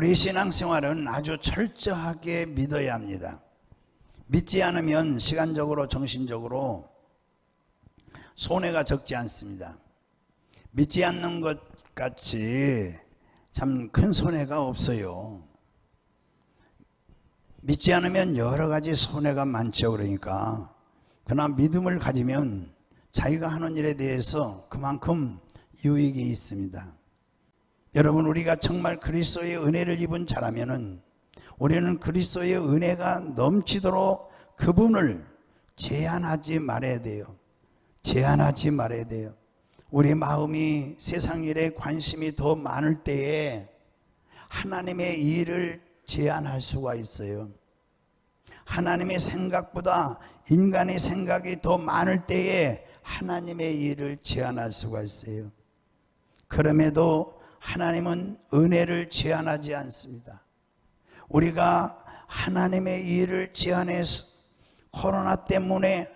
우리 신앙생활은 아주 철저하게 믿어야 합니다. 믿지 않으면 시간적으로 정신적으로 손해가 적지 않습니다. 믿지 않는 것 같이 참 큰 손해가 없어요. 믿지 않으면 여러 가지 손해가 많죠. 그러나 믿음을 가지면 자기가 하는 일에 대해서 그만큼 유익이 있습니다. 여러분, 우리가 정말 그리스도의 은혜를 입은 자라면은 우리는 그리스도의 은혜가 넘치도록 그분을 제한하지 말아야 돼요. 제한하지 말아야 돼요. 우리 마음이 세상 일에 관심이 더 많을 때에 하나님의 일을 제한할 수가 있어요. 하나님의 생각보다 인간의 생각이 더 많을 때에 하나님의 일을 제한할 수가 있어요. 그럼에도 하나님은 은혜를 제한하지 않습니다. 우리가 하나님의 일을 제한해서 코로나 때문에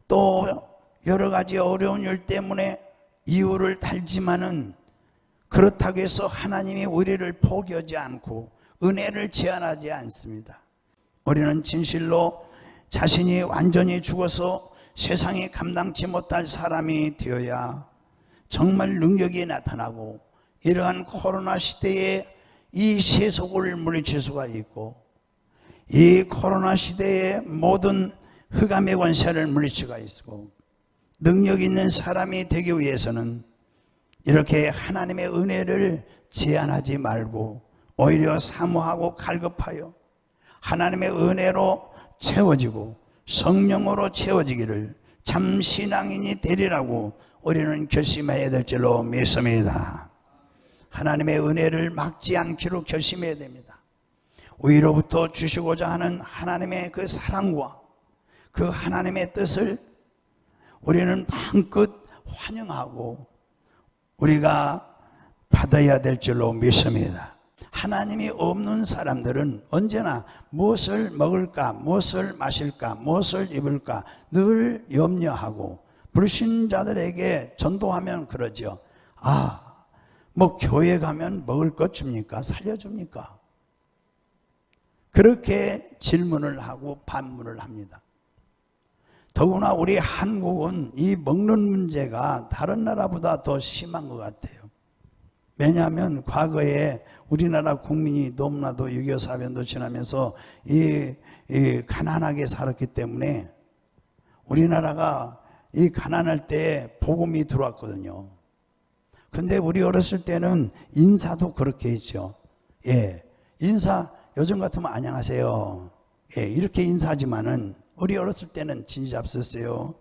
또 여러 가지 어려운 일 때문에 이유를 달지만은 그렇다고 해서 하나님이 우리를 포기하지 않고 은혜를 제한하지 않습니다. 우리는 진실로 자신이 완전히 죽어서 세상에 감당치 못할 사람이 되어야 정말 능력이 나타나고 이러한 코로나 시대에 이 세속을 물리칠 수가 있고 이 코로나 시대의 모든 흑암의 권세를 물리칠 수가 있고 능력 있는 사람이 되기 위해서는 이렇게 하나님의 은혜를 제한하지 말고 오히려 사모하고 갈급하여 하나님의 은혜로 채워지고 성령으로 채워지기를 참 신앙인이 되리라고 우리는 결심해야 될 줄로 믿습니다. 하나님의 은혜를 막지 않기로 결심해야 됩니다. 위로부터 주시고자 하는 하나님의 그 사랑과 그 하나님의 뜻을 우리는 마음껏 환영하고 우리가 받아야 될 줄로 믿습니다. 하나님이 없는 사람들은 언제나 무엇을 먹을까, 무엇을 마실까, 무엇을 입을까 늘 염려하고 불신자들에게 전도하면 그러죠. 뭐 교회 가면 먹을 것 줍니까? 살려줍니까? 그렇게 질문을 하고 반문을 합니다. 더구나 우리 한국은 이 먹는 문제가 다른 나라보다 더 심한 것 같아요. 왜냐하면 과거에 우리나라 국민이 너무나도 6.25 사변도 지나면서 이 가난하게 살았기 때문에 우리나라가 이 가난할 때 복음이 들어왔거든요. 근데 우리 어렸을 때는 인사도 그렇게 했죠. 인사 요즘 같으면 안녕하세요. 이렇게 인사하지만은 우리 어렸을 때는 진시잡수세요.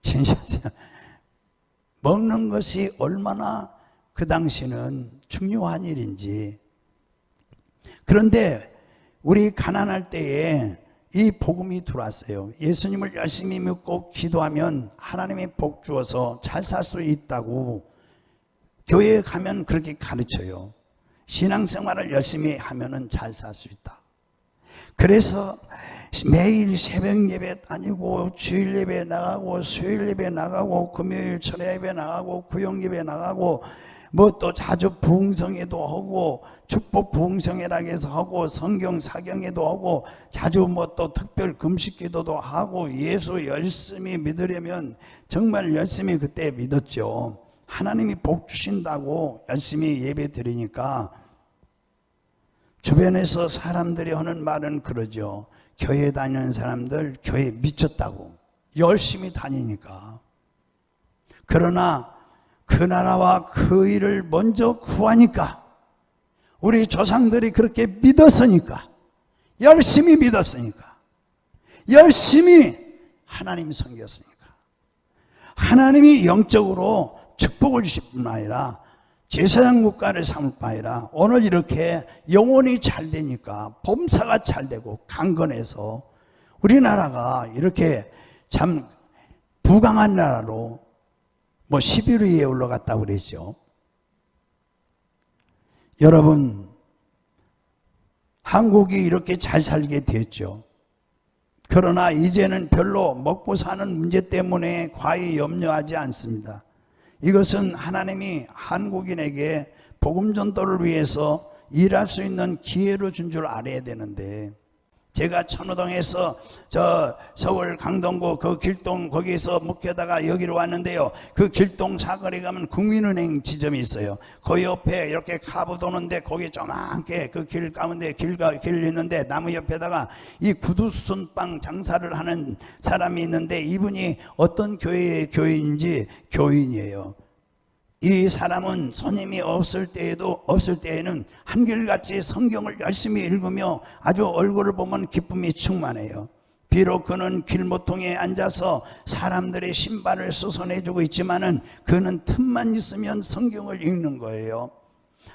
진시잡수세요. 먹는 것이 얼마나 그 당시는 중요한 일인지. 그런데 우리 가난할 때에 이 복음이 들어왔어요. 예수님을 열심히 믿고 기도하면 하나님이 복 주어서 잘 살 수 있다고 교회에 가면 그렇게 가르쳐요. 신앙생활을 열심히 하면은 잘 살 수 있다. 그래서 매일 새벽 예배 다니고 주일 예배 나가고 수요일 예배 나가고 금요일 철야 예배 나가고 구역 예배 나가고 뭐 또 자주 부흥성회도 하고 축복 부흥성회라고 해서 하고 성경 사경회도 하고 자주 뭐 또 특별 금식 기도도 하고 예수 열심히 믿으려면 정말 열심히 그때 믿었죠. 하나님이 복 주신다고 열심히 예배 드리니까 주변에서 사람들이 하는 말은 그러죠. 교회 다니는 사람들 교회 미쳤다고 열심히 다니니까. 그러나 그 나라와 그 일을 먼저 구하니까 우리 조상들이 그렇게 믿었으니까 열심히 믿었으니까 열심히 하나님 섬겼으니까 하나님이 영적으로 축복을 주실 뿐 아니라 제사장 국가를 삼을 뿐 아니라 오늘 이렇게 영혼이 잘 되니까 범사가 잘 되고 강건해서 우리나라가 이렇게 참 부강한 나라로 뭐 11위에 올라갔다고 그랬죠. 여러분, 한국이 이렇게 잘 살게 됐죠. 그러나 이제는 별로 먹고 사는 문제 때문에 과히 염려하지 않습니다. 이것은 하나님이 한국인에게 복음 전도를 위해서 일할 수 있는 기회로 준 줄 알아야 되는데, 제가 천호동에서 저 서울 강동구 그 길동 거기에서 묵혀다가 여기로 왔는데요. 그 길동 사거리 가면 국민은행 지점이 있어요. 그 옆에 이렇게 카브 도는데 거기 조그맣게 그 길 가운데 길 있는데 나무 옆에다가 이 구두순빵 장사를 하는 사람이 있는데, 이분이 어떤 교회의 교인인지 교인이에요. 이 사람은 손님이 없을 때에는 한결같이 성경을 열심히 읽으며 아주 얼굴을 보면 기쁨이 충만해요. 비록 그는 길모퉁이에 앉아서 사람들의 신발을 씻어내주고 있지만은 그는 틈만 있으면 성경을 읽는 거예요.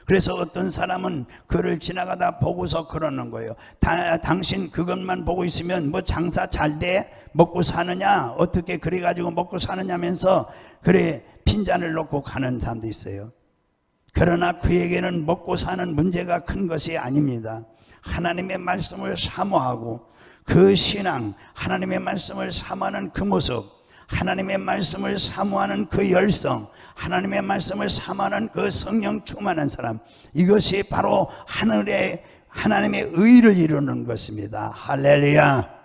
그래서 어떤 사람은 그를 지나가다 보고서 그러는 거예요. 당신 그것만 보고 있으면 뭐 장사 잘 돼? 먹고 사느냐? 어떻게 그래가지고 먹고 사느냐면서 그래 핀잔을 놓고 가는 사람도 있어요. 그러나 그에게는 먹고 사는 문제가 큰 것이 아닙니다. 하나님의 말씀을 사모하고 그 신앙, 하나님의 말씀을 사모하는 그 모습, 하나님의 말씀을 사모하는 그 열성, 하나님의 말씀을 사모하는 그 성령 충만한 사람, 이것이 바로 하나님의 의를 이루는 것입니다. 할렐루야.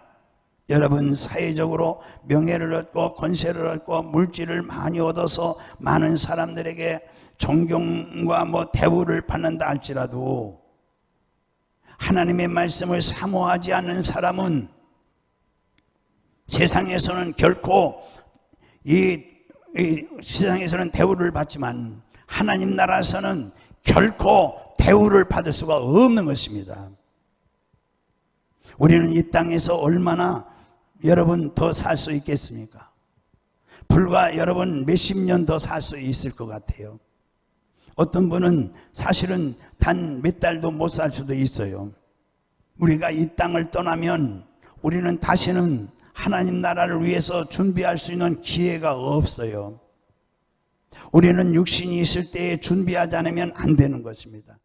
여러분, 사회적으로 명예를 얻고 권세를 얻고 물질을 많이 얻어서 많은 사람들에게 존경과 대우를 받는다 할지라도 하나님의 말씀을 사모하지 않는 사람은 세상에서는 결코 이 세상에서는 대우를 받지만 하나님 나라에서는 결코 대우를 받을 수가 없는 것입니다. 우리는 이 땅에서 얼마나 여러분 더 살 수 있겠습니까? 불과 여러분 몇십 년 더 살 수 있을 것 같아요. 어떤 분은 사실은 단 몇 달도 못 살 수도 있어요. 우리가 이 땅을 떠나면 우리는 다시는 하나님 나라를 위해서 준비할 수 있는 기회가 없어요. 우리는 육신이 있을 때에 준비하지 않으면 안 되는 것입니다.